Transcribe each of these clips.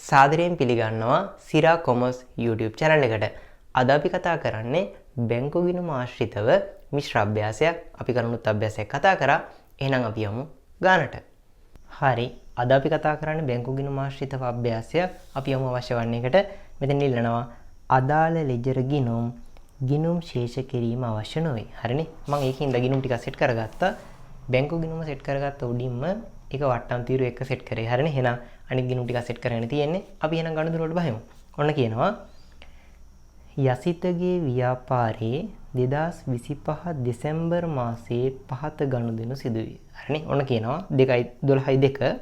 සාදරයෙන් පිළිගන්නවා සිරා commerce YouTube channel එකට. අද අපි කතා කරන්නේ බැංකු ගිණුම ආශ්‍රිතව මිශ්‍ර අභ්‍යාසයක්. අපි කරනුත් අභ්‍යාසයක් කතා කරා. එහෙනම් අපි යමු ගානට. හරි. අද අපි කතා කරන්නේ බැංකු ගිණුම ආශ්‍රිතව අභ්‍යාසයක්. අපි යමු අවශ්‍ය වන්නේ එකට. මෙතන ඉල්ලනවා අදාළ ලෙජර් ගිණුම් ශේෂ කිරීම අවශ්‍ය නොවේ. හරිනේ. මම ඒකින්ද ගිණුම් ටික සෙට් කරගත්තා. බැංකු ගිණුම සෙට් කරගත්ත උඩින්ම එක වට්ටම් තීරු එක සෙට් කරේ. හරිනේ. එහෙනම් අනිත් ගිණුම් ටික සෙට් කරගෙන තියෙන්නේ. අපි එහෙනම් ගණිතවලට බහිමු. ඔන්න කියනවා යසිතගේ ව්‍යාපාරයේ 2025 දෙසැම්බර් මාසයේ 5 ගනුදෙනු සිදුවේ. හරිනේ. ඔන්න කියනවා 2.12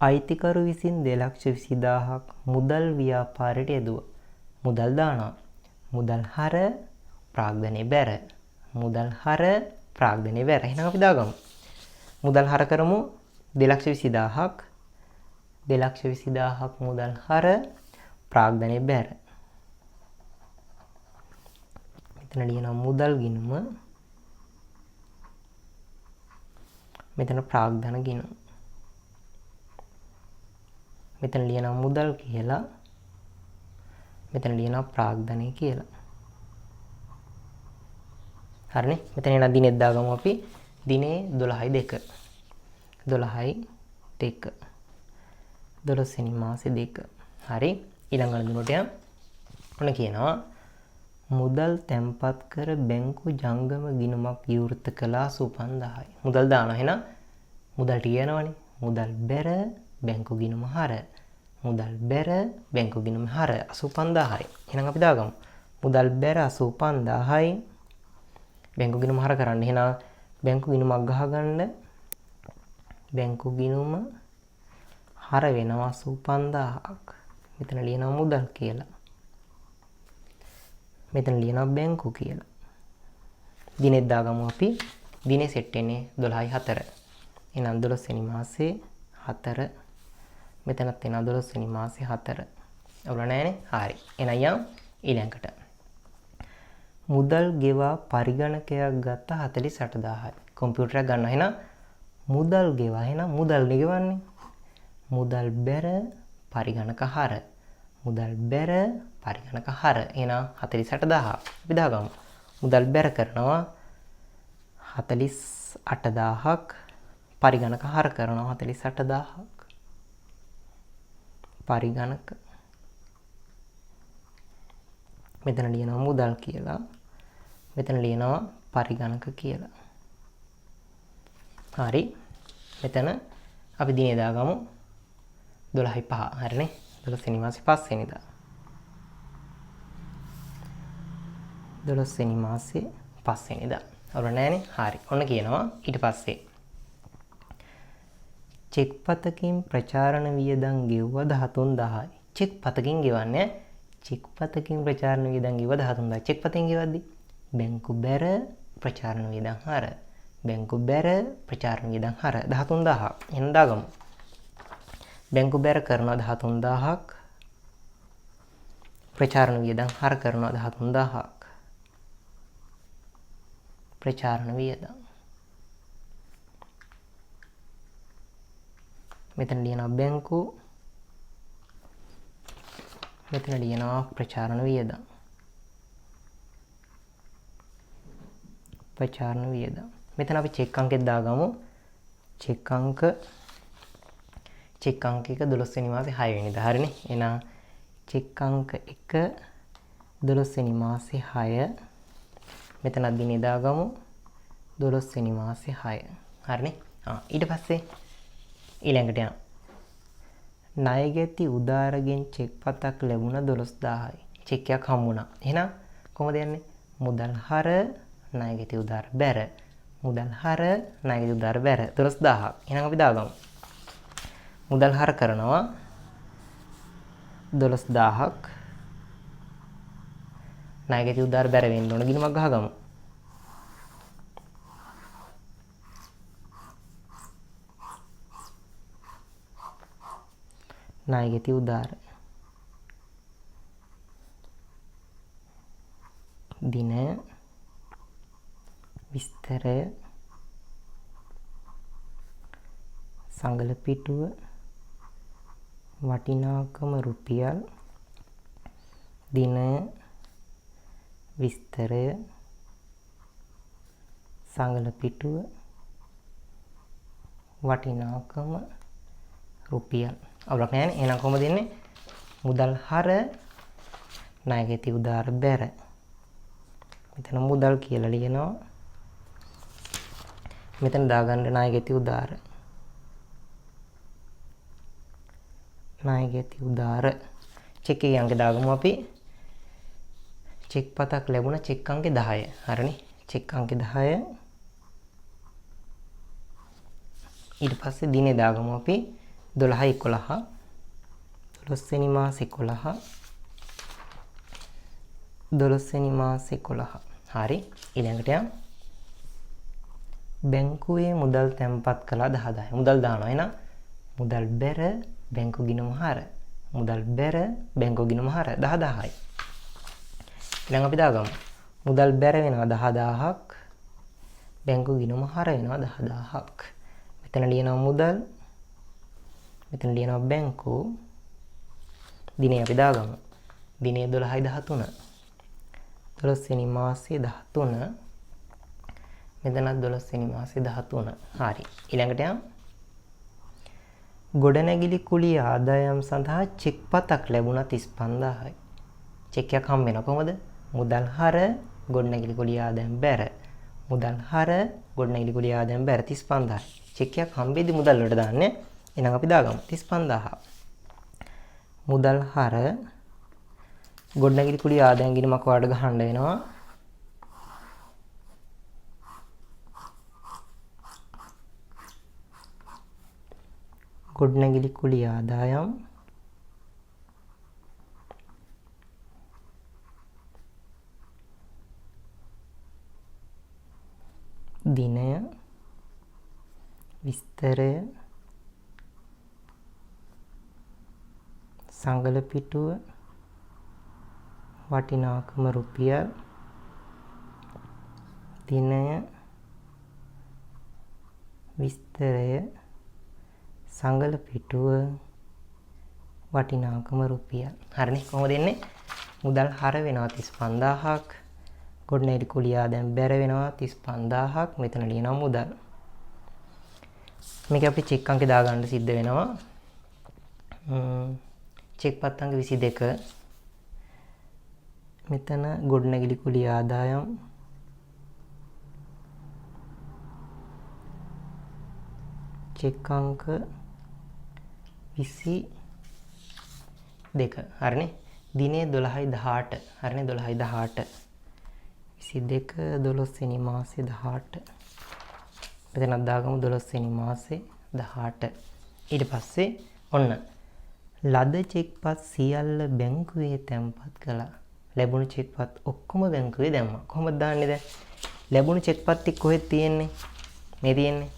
අයිතිකරු විසින් 2,20,000ක් මුදල් ව්‍යාපාරයට යෙදුවා. මුදල් දානවා. මුදල් හර ප්‍රාග්ධනයේ බැර. මුදල් හර ප්‍රාග්ධනයේ බැර. එහෙනම් අපි දාගමු. මුදල් හර කරමු 2,20,000ක් 2,20,000ක් මුදල් හර ප්‍රාග්ධනයේ බැර. මෙතන ලියනවා මුදල් ගිණුම. මෙතන ප්‍රාග්ධන ගිණුම. මෙතන ලියනවා මුදල් කියලා. මෙතන ලියනවා ප්‍රාග්ධනය කියලා. හරිනේ. මෙතන එන දිනෙත් දාගමු අපි. දිනේ 12/2. 12/2. 12 වෙනි මාසේ 2. හරි. ඊළඟ අඳුනට යන්න. ඔන්න කියනවා මුදල් තැන්පත් කර බැංකු ජංගම ගිණුමක් විවෘත කළා 85,000යි. මුදල් දානවා. එහෙනම් මුදල් තියනවනේ. මුදල් බැර බැංකු ගිණුම හර. මුදල් බැර බැංකු ගිණුම හර 85,000යි. එහෙනම් අපි දාගමු. මුදල් බැර 85,000යි. බැංකු ගිණුම හර කරන්න. එහෙනම් බැංකු ගිණුමක් ගහගන්න. බැංකු ගිණුම හර වෙනවා 85,000ක්. මෙතන ලියනවා මුදල් කියලා. මෙතන ලියනවා බැංකු කියලා. දිනෙත් දාගමු අපි. දිනේ සෙට් වෙන්නේ 12/4. එහෙනම් 12 වෙනි මාසේ 4. මෙතනත් එනවා 12 වෙනි මාසේ 4. අවුල නැහැනේ. හරි. එහෙනම් යම් ඊළඟට. මුදල් ගෙවා පරිගණකයක් ගත්ත 48,000යි. කම්පියුටරයක් ගන්නවා. එහෙනම් මුදල් ගෙවා. එහෙනම් මුදල් ගෙවන්නේ. මුදල් බැර පරිගණක හර. මුදල් බැර පරිගණක හර. එහෙනම් 48,000. අපි දාගමු. මුදල් බැර කරනවා 48,000ක්. පරිගණක හර කරනවා 48,000ක්. පරිගණක. මෙතන ලියනවා මුදල් කියලා. මෙතන ලියනවා පරිගණක කියලා. හරි. මෙතන අපි දිනේ දාගමු 12/5. හරිනේ. 12 වෙනි මාසේ 5 වෙනිදා. 12 වෙනි මාසේ 5 වෙනිදා. අවුල නැහැනේ. හරි. ඔන්න කියනවා ඊට පස්සේ චෙක් පතකින් ප්‍රචාරණ වියදම් ගෙවුවා 13,000යි. චෙක් පතකින් ගෙවන්නේ. චෙක් පතකින් ප්‍රචාරණ වියදම් ගෙවුවා 13,000යි. චෙක් පතෙන් ගෙවද්දි බැංකු බැර ප්‍රචාරණ වියදම් හර. බැංකු බැර ප්‍රචාරණ වියදම් හර 13,000ක්. එහෙනම් දාගමු. බැංකු බැර කරනවා 13,000ක්. ප්‍රචාරණ වියදම් හර කරනවා 13,000ක්. ප්‍රචාරණ වියදම්. මෙතන ලියනවා බැංකු. මෙතන ලියනවා ප්‍රචාරණ වියදම්. ප්‍රචාරණ වියදම්. මෙතන අපි චෙක් අංකෙත් දාගමු. චෙක් අංක එක 12 වෙනි මාසේ 6 වෙනිදා. හරිනේ. එහෙනම් චෙක් අංක 1 12 වෙනි මාසේ 6. මෙතන දිනේ දාගමු 12 වෙනි මාසේ 6. හරිනේ. ඊට පස්සේ ඊළඟට යනවා. ණයගැති උදාරගෙන් චෙක් පතක් ලැබුණ 12,000යි. චෙක් එකක් හම්බුණා. එහෙනම් කොහොමද යන්නේ? මුදල් හර ණයගැති උදාර බැර. මුදල් හර ණයගැති උදාර බැර 12,000ක්. එහෙනම් අපි දාගමු. මුදල් හර කරනවා 12,000ක්. ණයගැති උදාර බැර වෙන්න ඕන ගිණුමක් ගහගමු. ණයගැති උදාර දින විස්තරය සංගල පිටුව වටිනාකම රුපියල් දිනය විස්තරය සංගල පිටුව වටිනාකම රුපියල් අවුලක් නැහැ නේ. එහෙනම් කොහොමද දෙන්නේ? මුදල් හර ණයගැති උදාර බැර. මෙතන මුදල් කියලා ලියනවා. මෙතන දාගන්න ණයගැති උදාර. ණයගැති උදාර. චෙක් එකේ අංක දාගමු අපි. චෙක් පතක් ලැබුණ චෙක් අංකේ 10. හරිනේ. චෙක් අංකේ 10. ඊට පස්සේ දිනේ දාගමු අපි 12/11. 12 වෙනි මාස 11. 12 වෙනි මාස 11. හරි. ඊළඟට යන්න. බැංකුවේ මුදල් තැන්පත් කළා 10. මුදල් දානවා. එහෙනම් මුදල් බැර බැංකු ගිණුම හර. මුදල් බැර බැංකු ගිණුම හර 10000යි. ඊළඟ අපි දාගමු. මුදල් බැර වෙනවා 10000ක්. බැංකු ගිණුම හර වෙනවා 10000ක්. මෙතන ලියනවා මුදල්. මෙතන ලියනවා බැංකු. දිනේ අපි දාගමු. දිනේ 12/13. 12 වෙනි මාසේ 13. මෙතනත් 12 වෙනි මාසේ 13. හරි. ඊළඟට යමු. ගොඩනැගිලි කුලිය ආදායම් සඳහා චෙක් පතක් ලැබුණා 35000යි. චෙක් එකක් හම්බ වෙනවා කොහමද? මුදල් හර ගොඩනැගිලි කුලිය ආදායම් බැර. මුදල් හර ගොඩනැගිලි කුලිය ආදායම් බැර 35000යි. චෙක් එකක් හම්බෙද්දි මුදල් වලට දාන්නේ. එහෙනම් අපි දාගමු 35000. මුදල් හර ගොඩනැගිලි කුලිය ආදායම් ගිණුමක් වාට ගහන්න වෙනවා. ගොඩනැගිලි කුලිය ආදායම් දිනය විස්තරය සංගල පිටුව වටිනාකම රුපියල් දිනය විස්තරය සංගල පිටුව වටිනාකම රුපියල්. හරිනේ. කොහොමද දෙන්නේ? මුදල් හර වෙනවා 35000ක්. ගොඩනැගිලි කුලිය ආදායම් බැර වෙනවා 35000ක්. මෙතන ලියනවා මුදල්. මේක අපිට චෙක් අංකේ දාගන්න සිද්ධ වෙනවා. චෙක් පත් අංක 22. මෙතන ගොඩනැගිලි කුලිය ආදායම් චෙක් අංක 22. හරිනේ. දිනේ 12/18. හරිනේ 12/18. 22 12 වෙනි මාසේ 18. මෙතනක් දාගමු 12 වෙනි මාසේ 18. ඊට පස්සේ ඔන්න ලද චෙක්පත් සියල්ල බැංකුවේ තැන්පත් කළා. ලැබුණු චෙක්පත් ඔක්කොම බැංකුවේ දැම්මා. කොහොමද දාන්නේ දැන්? ලැබුණු චෙක්පත් ටික කොහෙද තියෙන්නේ? මේ තියෙන්නේ.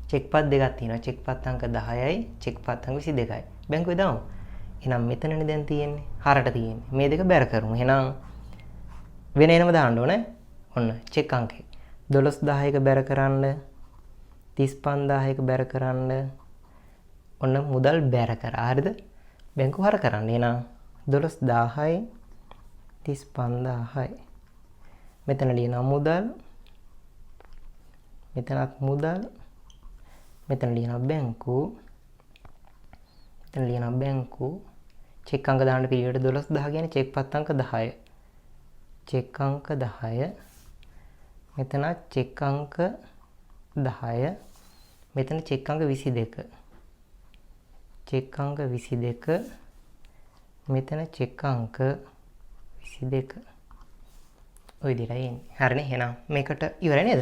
චෙක්පත් දෙකක් තියෙනවා. චෙක්පත් අංක 10යි, චෙක්පත් අංක 22යි. බැංකුවේ දාමු. එහෙනම් මෙතනනේ දැන් තියෙන්නේ. හරට තියෙන්නේ. මේ දෙක බැර කරමු. එහෙනම් වෙන එනම දාන්න ඕනේ. ඔන්න චෙක් අංකේ 12000ක බැර කරන්න 35000ක බැර කරන්න ඔන්න මුදල් බැර කරා. හරිද? බැංකුව හර කරන්න. එහෙනම් 12000යි 35000යි. මෙතන ලියනවා මුදල්. මෙතනත් මුදල්. මෙතන ලියනවා බැංකුව. මෙතන ලියනවා බැංකුව. චෙක් අංක දාන්න පිළිවෙලට 12000 කියන්නේ චෙක් පත් අංක 10. චෙක් අංක 10. මෙතන චෙක් අංක 10. මෙතන චෙක් අංක 22. චෙක් අංක 22. මෙතන චෙක් අංක 22. ඔය විදිහටයි එන්නේ. හරිනේ. එහෙනම් මේකට ඉවරයි නේද?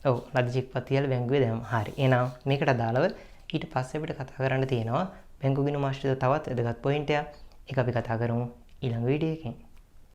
ඔව්. ලද චෙක්පත් තියලා බැංකුවේ දැම්මා. හරි. එහෙනම් මේකට අදාළව ඊට පස්සේ අපිට කතා කරන්න තියෙනවා බැංකු ගිණුම ආශ්‍රිත තවත් වැදගත් පොයින්ට් එකක්. ඒක අපි කතා කරමු ඊළඟ වීඩියෝ එකකින්.